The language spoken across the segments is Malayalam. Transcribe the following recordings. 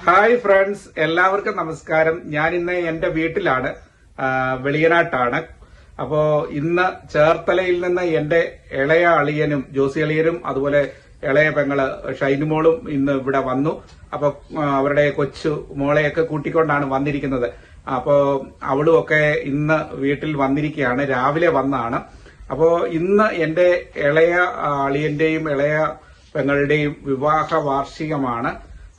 ഹായ് ഫ്രണ്ട്സ്, എല്ലാവർക്കും നമസ്കാരം. ഞാൻ ഇന്ന് എന്റെ വീട്ടിലാണ്, വെളിയനാട്ടാണ്. അപ്പോ ഇന്ന് ചേർത്തലയിൽ നിന്ന് എന്റെ ഇളയ അളിയനും ജോസി അളിയനും അതുപോലെ ഇളയ പെങ്ങള് ഷൈനുമോളും ഇന്ന് ഇവിടെ വന്നു. അപ്പൊ അവരുടെ കൊച്ചു മോളെയൊക്കെ കൂട്ടിക്കൊണ്ടാണ് വന്നിരിക്കുന്നത്. അപ്പോ അവളും ഒക്കെ ഇന്ന് വീട്ടിൽ വന്നിരിക്കുകയാണ്, രാവിലെ വന്നാണ്. അപ്പോ ഇന്ന് എന്റെ ഇളയ അളിയന്റെയും ഇളയ പെങ്ങളുടെയും വിവാഹ വാർഷികമാണ്.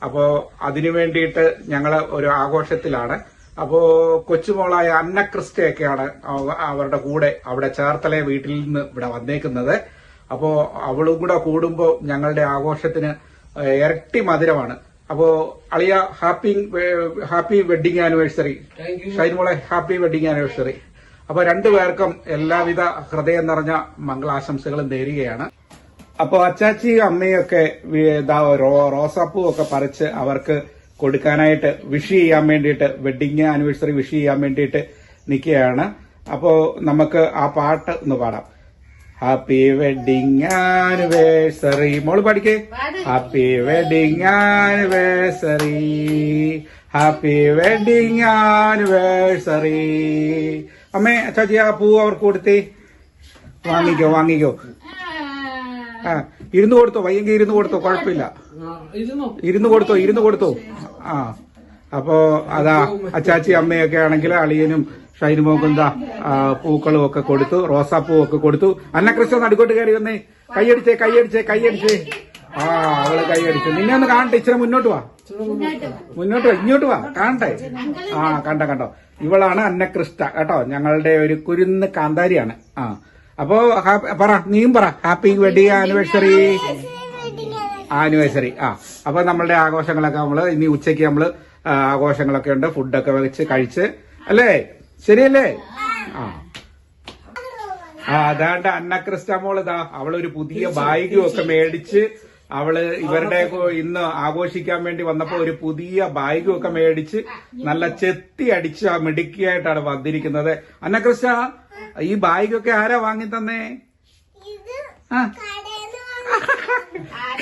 അപ്പോ അതിനു വേണ്ടിയിട്ട് ഞങ്ങള് ഒരു ആഘോഷത്തിലാണ്. അപ്പോ കൊച്ചുമോളായ അന്ന ക്രിസ്റ്റയൊക്കെയാണ് അവരുടെ കൂടെ അവിടെ ചേർത്തല വീട്ടിൽ നിന്ന് ഇവിടെ വന്നേക്കുന്നത്. അപ്പോ അവളും കൂടെ കൂടുമ്പോ ഞങ്ങളുടെ ആഘോഷത്തിന് ഇരട്ടി മധുരമാണ്. അപ്പോ അളിയ ഹാപ്പി വെഡിങ് ആനിവേഴ്സറി. ഷൈനുമോളെ ഹാപ്പി വെഡിങ് ആനിവേഴ്സറി. അപ്പൊ രണ്ടുപേർക്കും എല്ലാവിധ ഹൃദയം നിറഞ്ഞ മംഗളാശംസകളും നേരുകയാണ്. അപ്പൊ അച്ചാച്ചിയും അമ്മയൊക്കെ റോസാപ്പൂ ഒക്കെ പറിച്ച് അവർക്ക് കൊടുക്കാനായിട്ട് വിഷ് ചെയ്യാൻ വേണ്ടിയിട്ട്, വെഡിങ് ആനിവേഴ്സറി വിഷ് ചെയ്യാൻ വേണ്ടിയിട്ട് നിൽക്കുകയാണ്. അപ്പോ നമുക്ക് ആ പാട്ട് ഒന്ന് പാടാം. Happy wedding anniversary. മോള് പാടിക്കേ. Happy wedding anniversary, happy wedding anniversary. അമ്മേ, അച്ചാച്ചി ആ പൂ അവർക്ക് കൊടുത്തേ. വാങ്ങിക്കോ. ഇരുന്ന് കൊടുത്തോ, വയ്യെങ്കിൽ ഇരുന്ന് കൊടുത്തോ, കുഴപ്പമില്ല. ഇരുന്ന് കൊടുത്തോ. ആ, അപ്പോ അതാ അച്ചാച്ചി അമ്മയൊക്കെ ആണെങ്കിൽ അളിയനും ഷൈനുമോക്കും പൂക്കളും ഒക്കെ കൊടുത്തു, റോസാപ്പൂ ഒക്കെ കൊടുത്തു. അന്നകൃഷ്ണ നടുക്കോട്ട് കയറി വന്നേ. കൈയടിച്ചേ. ആ, അവള് കൈയടിച്ചു. നിന്നെ ഒന്ന് കാണട്ടെ, ഇച്ചിരി മുന്നോട്ട് വാ, ഇങ്ങോട്ട് വാ, കാണട്ടെ. ആ, കണ്ടോ. ഇവളാണ് അന്നകൃഷ്ണ കേട്ടോ, ഞങ്ങളുടെ ഒരു കുരുന്ന് കാന്താരിയാണ്. ആ, അപ്പോ നീയും പറ ഹാപ്പി വെഡിങ് ആനിവേഴ്സറി. ആ, അപ്പൊ നമ്മളുടെ ആഘോഷങ്ങളൊക്കെ ഇനി ഉച്ചയ്ക്ക് ആഘോഷങ്ങളൊക്കെ ഉണ്ട്. ഫുഡൊക്കെ വെച്ച് കഴിച്ച് അല്ലേ, ശരിയല്ലേ? അതാണ്ട് അന്നക്രിസ്റ്റ മോള് അവളൊരു പുതിയ ബാഗും ഒക്കെ മേടിച്ച് ഇവരുടെ ഇന്ന് ആഘോഷിക്കാൻ വേണ്ടി വന്നപ്പോ ഒരു പുതിയ ബാഗും ഒക്കെ മേടിച്ച് നല്ല ചെത്തി അടിച്ച് മിടുക്കിയായിട്ടാണ് വന്നിരിക്കുന്നത്. അന്നക്രിസ്റ്റ, ഈ ബാഗൊക്കെ ആരാ വാങ്ങി തന്നേ?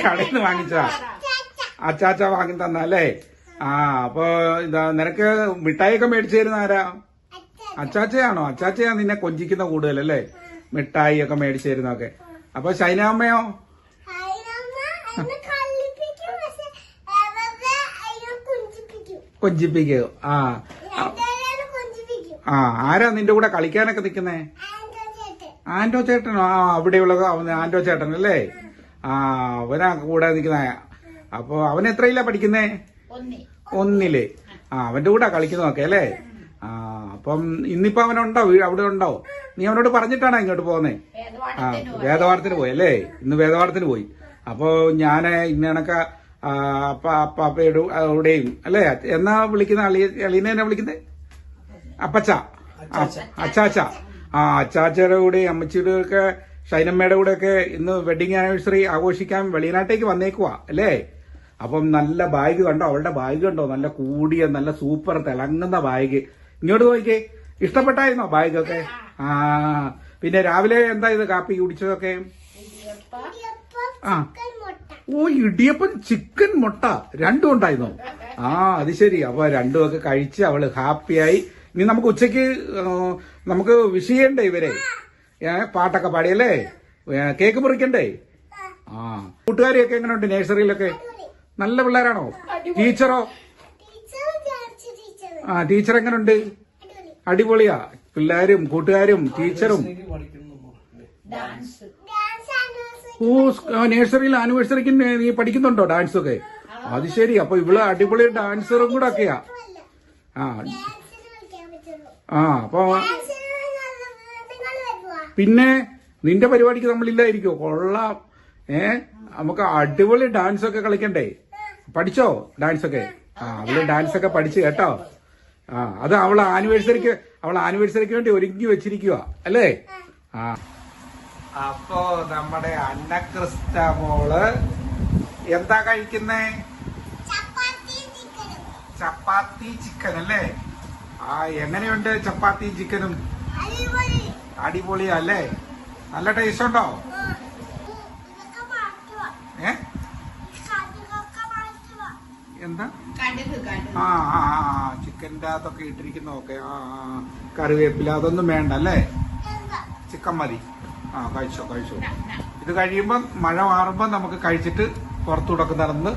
കടയിൽ നിന്ന് വാങ്ങിച്ചതാ, അച്ചാച്ച വാങ്ങി തന്നല്ലേ? ആ, അപ്പൊ നിനക്ക് മിഠായിയൊക്കെ മേടിച്ചു തരുന്ന ആരാ? അച്ചാച്ചയാണോ? അച്ചാച്ചയാ നിന്നെ കൊഞ്ചിക്കുന്ന കൂടുതലല്ലേ, മിഠായി ഒക്കെ മേടിച്ചു തരുന്നൊക്കെ. അപ്പൊ ഷൈനാമ്മയോ? കൊഞ്ചിപ്പിക്കോ? ആ, ആരാ നിന്റെ കൂടെ കളിക്കാനൊക്കെ നിക്കുന്നേ? ആന്റോ ചേട്ടനോ? ആ, അവിടെയുള്ള ആന്റോ ചേട്ടൻ അല്ലേ? ആ, അവനാ കൂടെ നിക്കുന്ന. അപ്പൊ അവൻ എത്രയിലാ പഠിക്കുന്നേ? 1. ആ, അവന്റെ കൂടെ കളിക്കുന്നതൊക്കെ അല്ലേ? ആ, അപ്പം ഇന്നിപ്പോ അവനുണ്ടോ? അവിടെ ഉണ്ടോ? നീ അവനോട് പറഞ്ഞിട്ടാണോ ഇങ്ങോട്ട് പോന്നേ? ആ, വേദപാഠത്തിന് പോയി അല്ലേ? ഇന്ന് വേദപാഠത്തിന് പോയി. അപ്പൊ ഞാന് ഇന്നണക്ക അപ്പയുടെയും അല്ലേ? എന്നാ വിളിക്കുന്ന അളിയനെ എന്നാ വിളിക്കുന്നേ? അച്ചാച്ച. ആ, അച്ചാച്ചയുടെ കൂടെ അമ്മച്ചിയുടെ ഒക്കെ ഷൈനമ്മയുടെ കൂടെ ഒക്കെ ഇന്ന് വെഡിങ് ആനിവേഴ്സറി ആഘോഷിക്കാൻ വെളിയനാട്ടേക്ക് വന്നേക്കുവാ അല്ലേ? അപ്പം നല്ല ബാഗ് കണ്ടോ, അവളുടെ ബാഗ് കണ്ടോ? നല്ല കൂടിയ നല്ല സൂപ്പർ തിളങ്ങുന്ന ബാഗ്. ഇങ്ങോട്ട് നോക്കിക്കേ, ഇഷ്ടപ്പെട്ടായിരുന്നോ ബാഗൊക്കെ? ആ, പിന്നെ രാവിലെ എന്താ ഇത് കാപ്പി കുടിച്ചതൊക്കെ? ആ, ഓ, ഇടിയപ്പം ചിക്കൻ മുട്ട രണ്ടും ഉണ്ടായിരുന്നു. ആ, അത് ശരി. അപ്പൊ രണ്ടും ഒക്കെ കഴിച്ച് അവള് ഹാപ്പിയായി. ഇനി നമുക്ക് ഉച്ചക്ക് നമുക്ക് വിഷ് ചെയ്യണ്ടേ ഇവരെ? പാട്ടൊക്കെ പാടിയല്ലേ? കേക്ക് മുറിക്കണ്ടേ? ആ, കൂട്ടുകാരിയൊക്കെ എങ്ങനെയുണ്ട്? നഴ്സറിയിലൊക്കെ നല്ല പിള്ളേരാണോ? ടീച്ചറോ? ആ, ടീച്ചർ എങ്ങനെയുണ്ട്? അടിപൊളിയാ. പിള്ളേരും കൂട്ടുകാരും ടീച്ചറും. ഓ, നഴ്സറിയിൽ ആനിവേഴ്സറിക്ക് നീ പഠിക്കുന്നുണ്ടോ ഡാൻസ് ഒക്കെ? അത് ശരി. അപ്പൊ ഇവള് അടിപൊളി ഡാൻസറും കൂടെ ഒക്കെയാ. അപ്പൊ പിന്നെ നിന്റെ പരിപാടിക്ക് നമ്മളില്ലായിരിക്കോ? കൊള്ളാം. നമുക്ക് അടിപൊളി ഡാൻസ് ഒക്കെ കളിക്കണ്ടേ? പഠിച്ചോ ഡാൻസ് ഒക്കെ? ആ, അവള് ഡാൻസ് ഒക്കെ പഠിച്ചു കേട്ടോ. ആ, അത് അവളെ ആനിവേഴ്സറിക്ക് വേണ്ടി ഒരുങ്ങി വെച്ചിരിക്കുക അല്ലേ? ആ, അപ്പോ നമ്മുടെ അന്നക്രിസ്റ്റ മോള് എന്താ കഴിക്കുന്നേ? ചപ്പാത്തി ചിക്കൻ അല്ലേ? ആ, എങ്ങനെയുണ്ട് ചപ്പാത്തി ചിക്കനും? അടിപൊളിയാ അല്ലേ? നല്ല ടേസ്റ്റ് ഉണ്ടോ? എന്താ ആ ആ ചിക്കൻ്റെ അകത്തൊക്കെ ഇട്ടിരിക്കുന്ന ഓക്കെ ആ കറിവേപ്പില അതൊന്നും വേണ്ട അല്ലേ? ചിക്കൻ മതി. ആ കഴിച്ചോ. ഇത് കഴിയുമ്പോ മഴ മാറുമ്പോ നമുക്ക് കഴിച്ചിട്ട് പുറത്തുടക്ക് നടന്ന്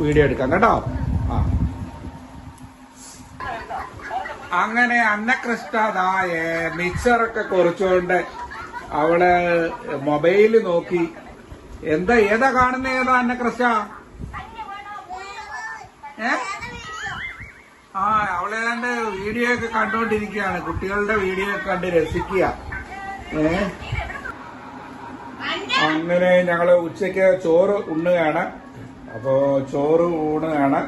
വീഡിയോ എടുക്കാം കേട്ടോ. ആ അങ്ങനെ അന്നകൃഷ്ണതായ മിക്സറൊക്കെ കുറച്ചുകൊണ്ട് അവള് മൊബൈല് നോക്കി. ഏതാ കാണുന്ന അന്നകൃഷ്ണ? ആ അവള് ഏതാണ്ട് വീഡിയോ ഒക്കെ കണ്ടുകൊണ്ടിരിക്കുകയാണ്. കുട്ടികളുടെ വീഡിയോ ഒക്കെ കണ്ട് രസിക്കുക. അങ്ങനെ ഞങ്ങള് ഉച്ചയ്ക്ക് ചോറ് ഉണ്ണുകയാണ്. അപ്പോ ചോറ് ഊണുകയാണ്.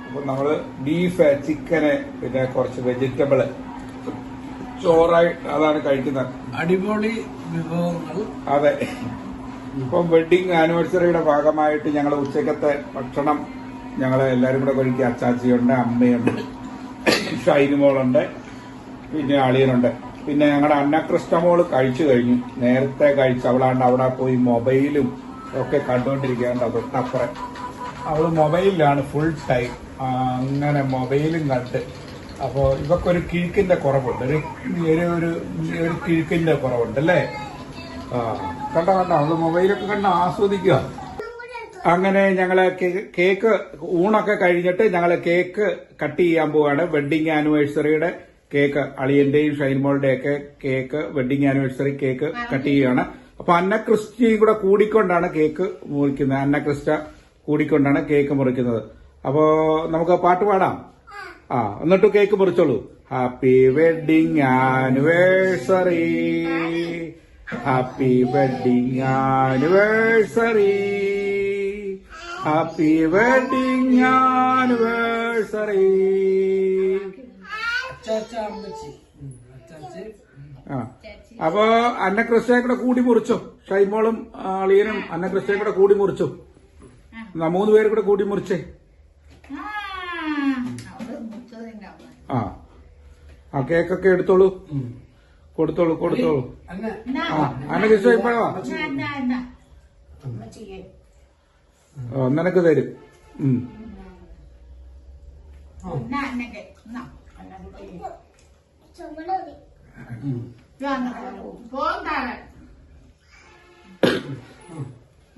അപ്പൊ നമ്മള് ബീഫ്, ചിക്കന്, പിന്നെ കുറച്ച് വെജിറ്റബിള് ചോറായി അതാണ് കഴിക്കുന്നത്. അടിപൊളി വിഭവങ്ങൾ. അതെ. ഇപ്പം വെഡിങ് ആനിവേഴ്സറിയുടെ ഭാഗമായിട്ട് ഞങ്ങൾ ഉച്ചക്കത്തെ ഭക്ഷണം ഞങ്ങള് എല്ലാരും കൂടെ കഴിക്കുക. അച്ചാച്ചിയുണ്ട്, അമ്മയുണ്ട്, ഷൈനുമോളുണ്ട്, പിന്നെ അളിയനുണ്ട്. പിന്നെ ഞങ്ങളുടെ അന്നകൃഷ്ണമോള് കഴിച്ചു കഴിഞ്ഞു. നേരത്തെ കഴിച്ചു. അവളാണ്ട് അവിടെ പോയി മൊബൈലും ഒക്കെ കണ്ടുകൊണ്ടിരിക്കുകയാണ്. തൊട്ടപ്പുറം അവള് മൊബൈലിലാണ് ഫുൾ ടൈം. അങ്ങനെ മൊബൈലും കണ്ട്. അപ്പോ ഇവക്കൊരു കിഴുക്കിന്റെ കുറവുണ്ട്. ഒരു കിഴുക്കിന്റെ കുറവുണ്ട് അല്ലേ? കണ്ട അവള് മൊബൈലൊക്കെ കണ്ട് ആസ്വദിക്കുക. അങ്ങനെ ഞങ്ങള് കേക്ക് ഊണൊക്കെ കഴിഞ്ഞിട്ട് ഞങ്ങള് കേക്ക് കട്ട് ചെയ്യാൻ പോവാണ്. വെഡിങ് ആനിവേഴ്സറിയുടെ കേക്ക്, അളിയന്റെയും ഷൈൻമോളുടെയും ഒക്കെ cake, wedding anniversary cake cut ചെയ്യുകയാണ്. അപ്പൊ അന്നക്രിസ്റ്റയും കൂടെ കൂടിക്കൊണ്ടാണ് കേക്ക് മുറിക്കുന്നത്. അന്നക്രിസ്റ്റ കൂടിക്കൊണ്ടാണ് കേക്ക് മുറിക്കുന്നത്. അപ്പോ നമുക്ക് പാട്ട് പാടാം. എന്നിട്ട് കേക്ക് മുറിച്ചോളൂ. Happy wedding anniversary, happy wedding anniversary, happy wedding anniversary. അപ്പോ അന്നക്രിസ്റ്റയെ കൂടെ കൂടി മുറിച്ചു. ഷൈമോളും അളിയനും അന്നക്രിസ്റ്റയെ കൂടെ കൂടി മുറിച്ചു. 3 പേര് കൂടെ കൂടി മുറിച്ചേ. ആ കേക്കൊക്കെ എടുത്തോളൂ, കൊടുത്തോളൂ. അന്നക്രിസ്റ്റ ഇപ്പോഴോ നിനക്ക് തരും.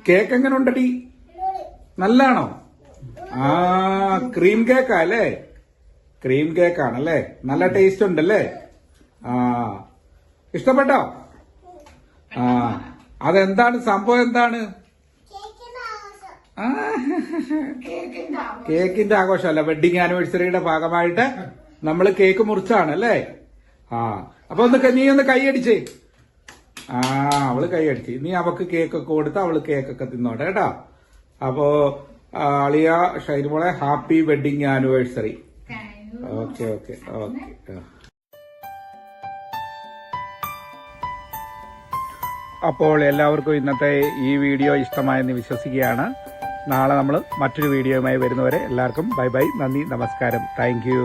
കേക്ക് എങ്ങനെ ഉണ്ടടി? നല്ലാണോ? ക്രീം കേക്കാ അല്ലേ? ക്രീം കേക്കാണല്ലേ? നല്ല ടേസ്റ്റ് ഉണ്ടല്ലേ? ഇഷ്ടപ്പെട്ടോ? അതെന്താണ് സംഭവം? എന്താണ് കേക്കിന്റെ ആഘോഷമല്ല, വെഡിങ് ആനിവേഴ്സറിയുടെ ഭാഗമായിട്ട് നമ്മള് കേക്ക് മുറിച്ചാണല്ലേ? അപ്പൊ നീ ഒന്ന് കൈയടിച്ചേ. അവള് കൈയടിച്ച്. നീ അവക്ക് കേക്കൊക്കെ കൊടുത്ത് അവള് കേക്കൊക്കെ തിന്നോട്ടെ കേട്ടോ. അപ്പോ അളിയ ഷൈനുമോളെ ഹാപ്പി വെഡിങ് ആനിവേഴ്സറി. ഓക്കെ. അപ്പോൾ എല്ലാവർക്കും ഇന്നത്തെ ഈ വീഡിയോ ഇഷ്ടമായെന്ന് വിശ്വസിക്കുകയാണ്. നാളെ നമ്മൾ മറ്റൊരു വീഡിയോയുമായി വരുന്നവരെ എല്ലാവർക്കും ബൈ. നന്ദി, നമസ്കാരം. Thank you.